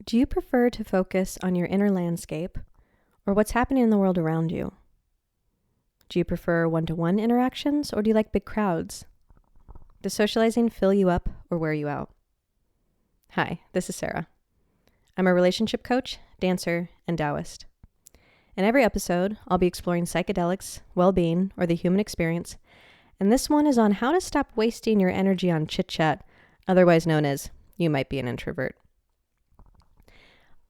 Do you prefer to focus on your inner landscape or what's happening in the world around you? Do you prefer one-to-one interactions or do you like big crowds? Does socializing fill you up or wear you out? Hi, this is Sarah. I'm a relationship coach, dancer, and Taoist. In every episode, I'll be exploring psychedelics, well-being, or the human experience, and this one is on how to stop wasting your energy on chit-chat, otherwise known as you might be an introvert.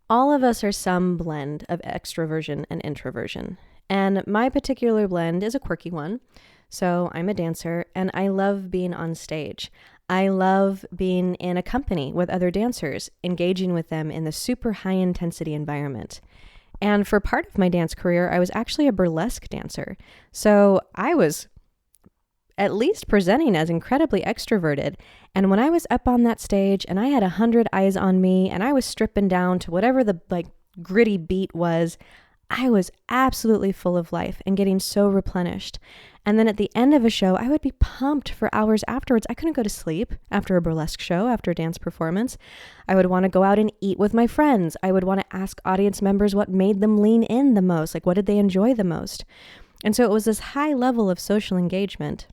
All of us are some blend of extroversion and introversion, and my particular blend is a quirky one. So I'm a dancer and I love being on stage. I love being in a company with other dancers, engaging with them in the super high intensity environment. And for part of my dance career, I was actually a burlesque dancer. So I was at least presenting as incredibly extroverted. And when I was up on that stage and I had 100 eyes on me and I was stripping down to whatever the gritty beat was, I was absolutely full of life and getting so replenished. And then at the end of a show, I would be pumped for hours afterwards. I couldn't go to sleep after a burlesque show, after a dance performance. I would want to go out and eat with my friends. I would want to ask audience members what made them lean in the most, like what did they enjoy the most. And so it was this high level of social engagement.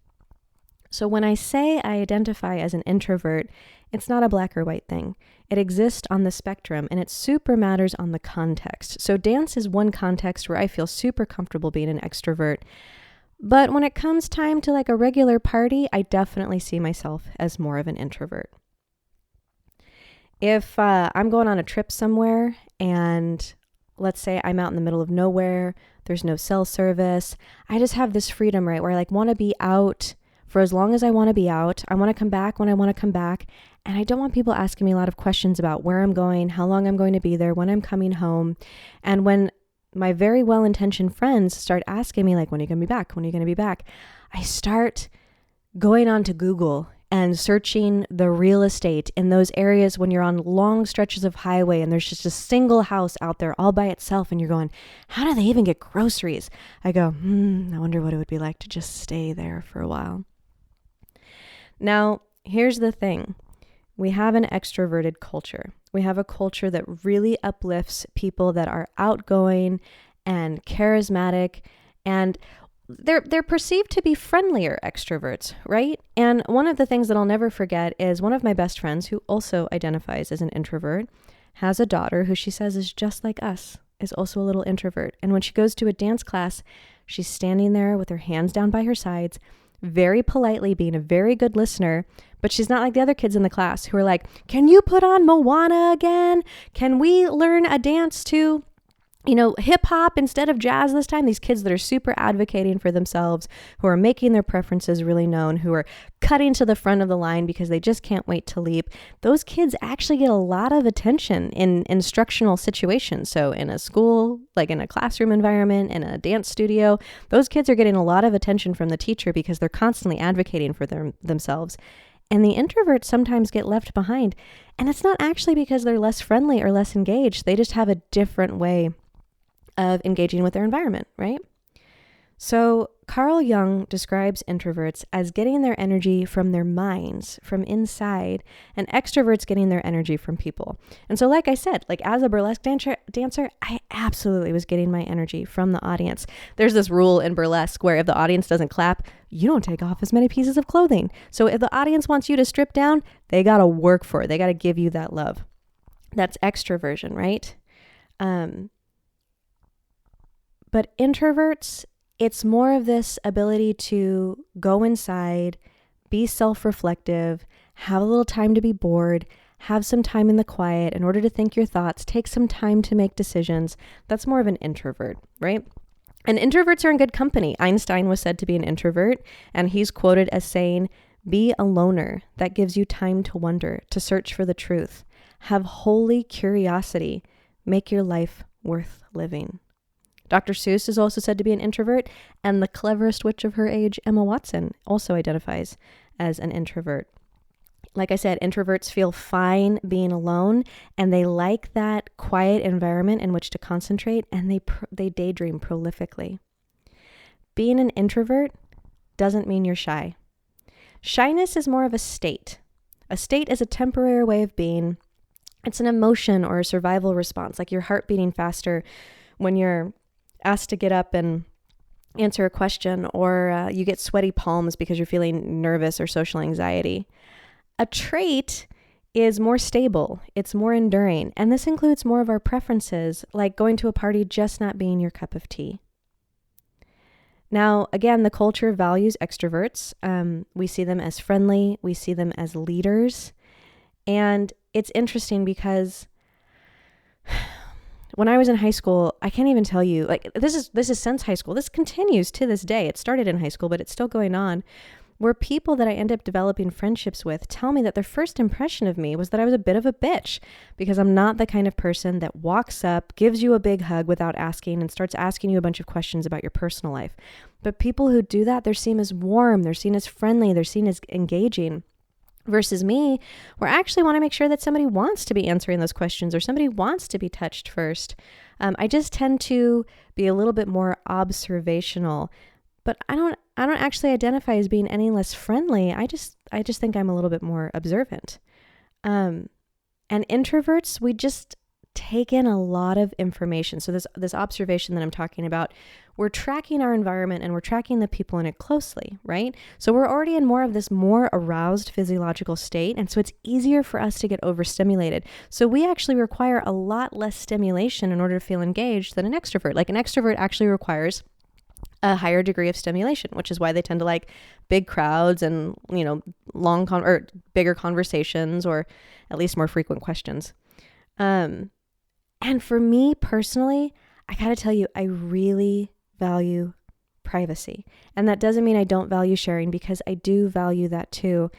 So when I say I identify as an introvert, it's not a black or white thing. It exists on the spectrum and it super matters on the context. So dance is one context where I feel super comfortable being an extrovert. But when it comes time to like a regular party, I definitely see myself as more of an introvert. If I'm going on a trip somewhere and let's say I'm out in the middle of nowhere, there's no cell service, I just have this freedom, right, where I want to be out for as long as I want to be out. I want to come back when I want to come back. And I don't want people asking me a lot of questions about where I'm going, how long I'm going to be there, when I'm coming home. And when my very well-intentioned friends start asking me, like, when are you going to be back? When are you going to be back? I start going on to Google and searching the real estate in those areas when you're on long stretches of highway and there's just a single house out there all by itself and you're going, how do they even get groceries? I go, I wonder what it would be like to just stay there for a while. Now, here's the thing. We have an extroverted culture. We have a culture that really uplifts people that are outgoing and charismatic, and they're perceived to be friendlier extroverts, right? And one of the things that I'll never forget is one of my best friends, who also identifies as an introvert, has a daughter who she says is just like us, is also a little introvert. And when she goes to a dance class, she's standing there with her hands down by her sides, very politely being a very good listener, but she's not like the other kids in the class who are like, can you put on Moana again? Can we learn a dance to, hip hop instead of jazz this time? These kids that are super advocating for themselves, who are making their preferences really known, who are cutting to the front of the line because they just can't wait to leap. Those kids actually get a lot of attention in instructional situations. So in a school, like in a classroom environment, in a dance studio, those kids are getting a lot of attention from the teacher because they're constantly advocating for themselves. And the introverts sometimes get left behind. And it's not actually because they're less friendly or less engaged. They just have a different way of engaging with their environment, right? So Carl Jung describes introverts as getting their energy from their minds, from inside, and extroverts getting their energy from people. And so like I said, like as a burlesque dancer, I absolutely was getting my energy from the audience. There's this rule in burlesque where if the audience doesn't clap, you don't take off as many pieces of clothing. So if the audience wants you to strip down, they got to work for it. They got to give you that love. That's extroversion, right? But introverts, it's more of this ability to go inside, be self-reflective, have a little time to be bored, have some time in the quiet in order to think your thoughts, take some time to make decisions. That's more of an introvert, right? And introverts are in good company. Einstein was said to be an introvert, and he's quoted as saying, "Be a loner. That gives you time to wonder, to search for the truth. Have holy curiosity. Make your life worth living." Dr. Seuss is also said to be an introvert, and the cleverest witch of her age, Emma Watson, also identifies as an introvert. Like I said, introverts feel fine being alone, and they like that quiet environment in which to concentrate, and they daydream prolifically. Being an introvert doesn't mean you're shy. Shyness is more of a state. A state is a temporary way of being It's an emotion or a survival response, like your heart beating faster when you're asked to get up and answer a question, or you get sweaty palms because you're feeling nervous or social anxiety. A trait is more stable, it's more enduring, and this includes more of our preferences, like going to a party just not being your cup of tea. Now, again, the culture values extroverts. We see them as friendly, we see them as leaders, and it's interesting because when I was in high school, I can't even tell you, like this is since high school. This continues to this day. It started in high school, but it's still going on, where people that I end up developing friendships with tell me that their first impression of me was that I was a bit of a bitch because I'm not the kind of person that walks up, gives you a big hug without asking, and starts asking you a bunch of questions about your personal life. But people who do that, they're seen as warm, they're seen as friendly, they're seen as engaging. Versus me, where I actually want to make sure that somebody wants to be answering those questions or somebody wants to be touched first. I just tend to be a little bit more observational, but I don't actually identify as being any less friendly. I just think I'm a little bit more observant. And introverts, we just take in a lot of information. So this observation that I'm talking about, we're tracking our environment and we're tracking the people in it closely, right? So we're already in more of this more aroused physiological state. And so it's easier for us to get overstimulated. So we actually require a lot less stimulation in order to feel engaged than an extrovert. Like an extrovert actually requires a higher degree of stimulation, which is why they tend to like big crowds and, long or bigger conversations, or at least more frequent questions. And for me personally, I gotta tell you, I really value privacy. And that doesn't mean I don't value sharing, because I do value that too.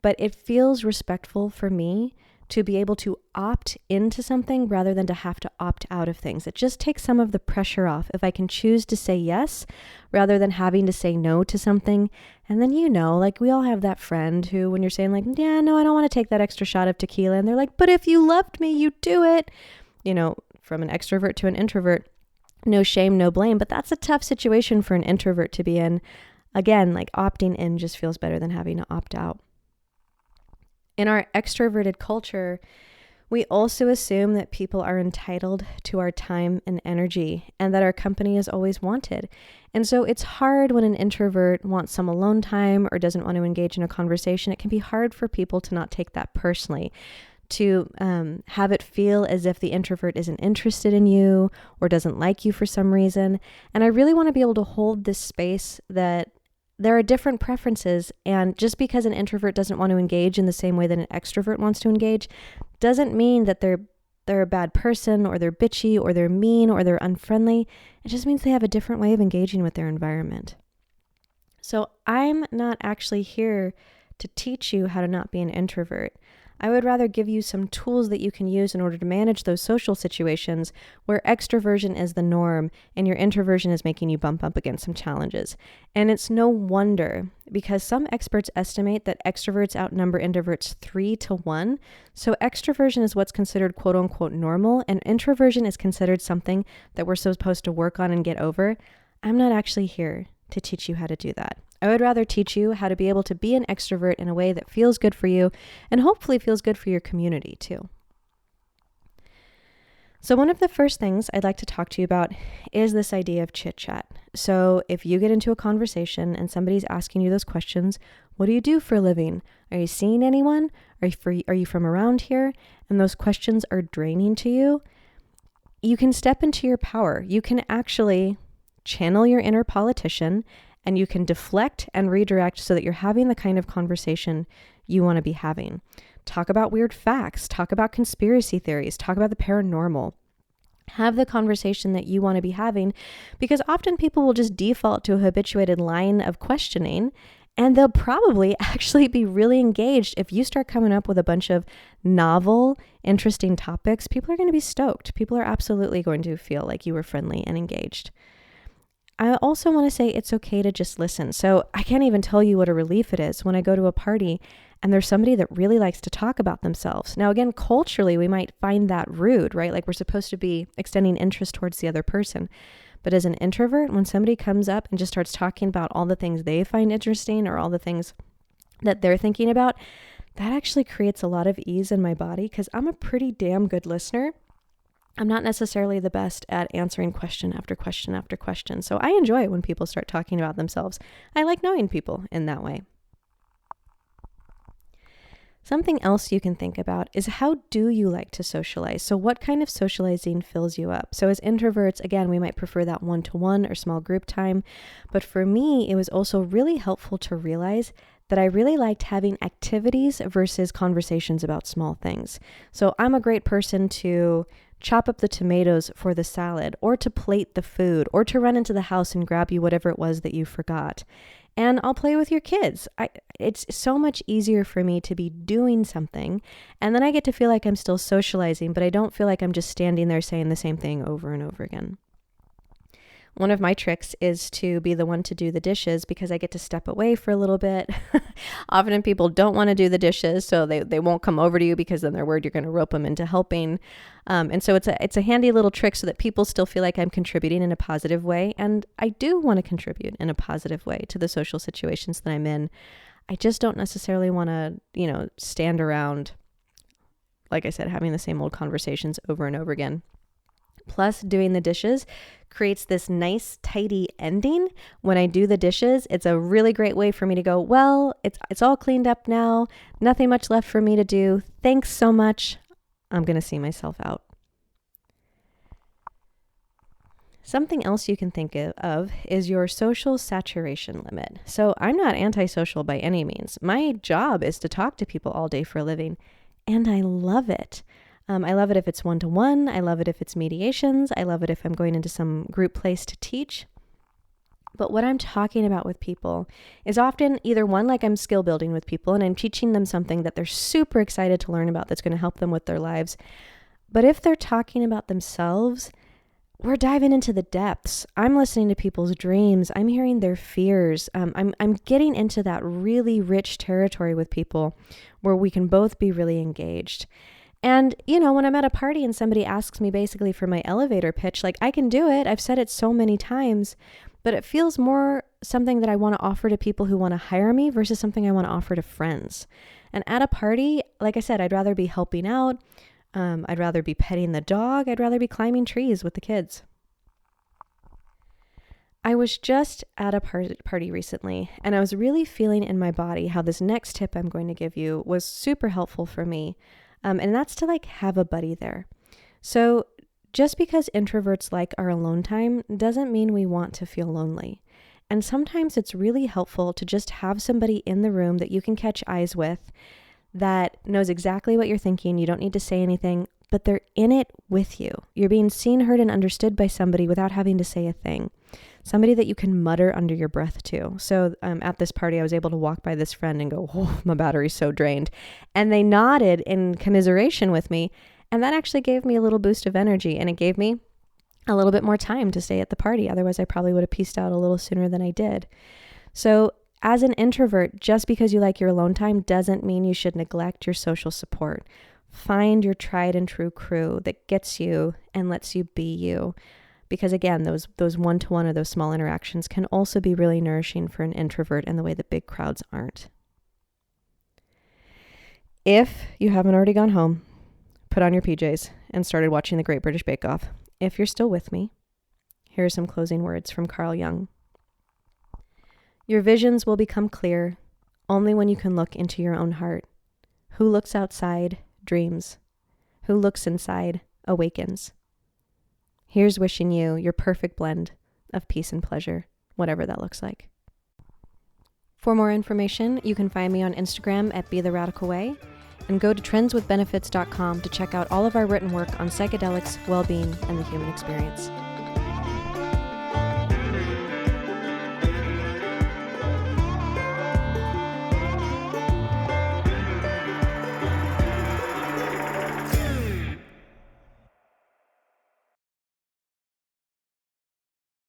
But it feels respectful for me to be able to opt into something rather than to have to opt out of things. It just takes some of the pressure off if I can choose to say yes rather than having to say no to something. And then, like we all have that friend who, when you're saying like, yeah, no, I don't want to take that extra shot of tequila. And they're like, but if you loved me, you'd do it. From an extrovert to an introvert, no shame, no blame. But that's a tough situation for an introvert to be in. Again, like opting in just feels better than having to opt out. In our extroverted culture, we also assume that people are entitled to our time and energy and that our company is always wanted. And so it's hard when an introvert wants some alone time or doesn't want to engage in a conversation. It can be hard for people to not take that personally, to have it feel as if the introvert isn't interested in you or doesn't like you for some reason. And I really want to be able to hold this space that there are different preferences, and just because an introvert doesn't want to engage in the same way that an extrovert wants to engage doesn't mean that they're a bad person or they're bitchy or they're mean or they're unfriendly. It just means they have a different way of engaging with their environment. So I'm not actually here to teach you how to not be an introvert. I would rather give you some tools that you can use in order to manage those social situations where extroversion is the norm and your introversion is making you bump up against some challenges. And it's no wonder, because some experts estimate that extroverts outnumber introverts 3-1. So extroversion is what's considered quote unquote normal, and introversion is considered something that we're supposed to work on and get over. I'm not actually here to teach you how to do that. I would rather teach you how to be able to be an extrovert in a way that feels good for you and hopefully feels good for your community too. So one of the first things I'd like to talk to you about is this idea of chit chat. So if you get into a conversation and somebody's asking you those questions, what do you do for a living? Are you seeing anyone? Are you from around here? And those questions are draining to you. You can step into your power. You can actually channel your inner politician, and you can deflect and redirect so that you're having the kind of conversation you want to be having. Talk about weird facts, talk about conspiracy theories, talk about the paranormal. Have the conversation that you want to be having, because often people will just default to a habituated line of questioning, and they'll probably actually be really engaged. If you start coming up with a bunch of novel, interesting topics, people are going to be stoked. People are absolutely going to feel like you were friendly and engaged. I also want to say it's okay to just listen. So I can't even tell you what a relief it is when I go to a party and there's somebody that really likes to talk about themselves. Now, again, culturally, we might find that rude, right? Like we're supposed to be extending interest towards the other person. But as an introvert, when somebody comes up and just starts talking about all the things they find interesting or all the things that they're thinking about, that actually creates a lot of ease in my body because I'm a pretty damn good listener. I'm not necessarily the best at answering question after question after question. So I enjoy it when people start talking about themselves. I like knowing people in that way. Something else you can think about is how do you like to socialize? So what kind of socializing fills you up? So as introverts, again, we might prefer that one-to-one or small group time. But for me, it was also really helpful to realize that I really liked having activities versus conversations about small things. So I'm a great person to chop up the tomatoes for the salad, or to plate the food, or to run into the house and grab you whatever it was that you forgot. And I'll play with your kids. It's so much easier for me to be doing something. And then I get to feel like I'm still socializing, but I don't feel like I'm just standing there saying the same thing over and over again. One of my tricks is to be the one to do the dishes because I get to step away for a little bit. Often people don't want to do the dishes, so they won't come over to you because then they're worried you're going to rope them into helping. And so it's a handy little trick so that people still feel like I'm contributing in a positive way. And I do want to contribute in a positive way to the social situations that I'm in. I just don't necessarily want to, stand around, like I said, having the same old conversations over and over again. Plus, doing the dishes creates this nice, tidy ending. When I do the dishes, it's a really great way for me to go, well, it's all cleaned up now. Nothing much left for me to do. Thanks so much. I'm going to see myself out. Something else you can think of is your social saturation limit. So I'm not antisocial by any means. My job is to talk to people all day for a living, and I love it. I love it if it's one-to-one. I love it if it's mediations. I love it if I'm going into some group place to teach. But what I'm talking about with people is often either one, like I'm skill building with people and I'm teaching them something that they're super excited to learn about that's going to help them with their lives. But if they're talking about themselves, we're diving into the depths. I'm listening to people's dreams. I'm hearing their fears. I'm getting into that really rich territory with people where we can both be really engaged. And, when I'm at a party and somebody asks me basically for my elevator pitch, like I can do it. I've said it so many times, but it feels more something that I want to offer to people who want to hire me versus something I want to offer to friends. And at a party, like I said, I'd rather be helping out. I'd rather be petting the dog. I'd rather be climbing trees with the kids. I was just at a party recently, and I was really feeling in my body how this next tip I'm going to give you was super helpful for me. And that's to have a buddy there. So just because introverts like our alone time doesn't mean we want to feel lonely. And sometimes it's really helpful to just have somebody in the room that you can catch eyes with that knows exactly what you're thinking. You don't need to say anything, but they're in it with you. You're being seen, heard, and understood by somebody without having to say a thing. Somebody that you can mutter under your breath to. So at this party, I was able to walk by this friend and go, oh, my battery's so drained. And they nodded in commiseration with me. And that actually gave me a little boost of energy. And it gave me a little bit more time to stay at the party. Otherwise, I probably would have pieced out a little sooner than I did. So as an introvert, just because you like your alone time doesn't mean you should neglect your social support. Find your tried and true crew that gets you and lets you be you. Because again, those one-to-one or those small interactions can also be really nourishing for an introvert in the way that big crowds aren't. If you haven't already gone home, put on your PJs and started watching the Great British Bake Off. If you're still with me, here are some closing words from Carl Jung. Your visions will become clear only when you can look into your own heart. Who looks outside dreams. Who looks inside awakens. Here's wishing you your perfect blend of peace and pleasure, whatever that looks like. For more information, you can find me on Instagram at Be The Radical Way, and go to trendswithbenefits.com to check out all of our written work on psychedelics, well-being, and the human experience.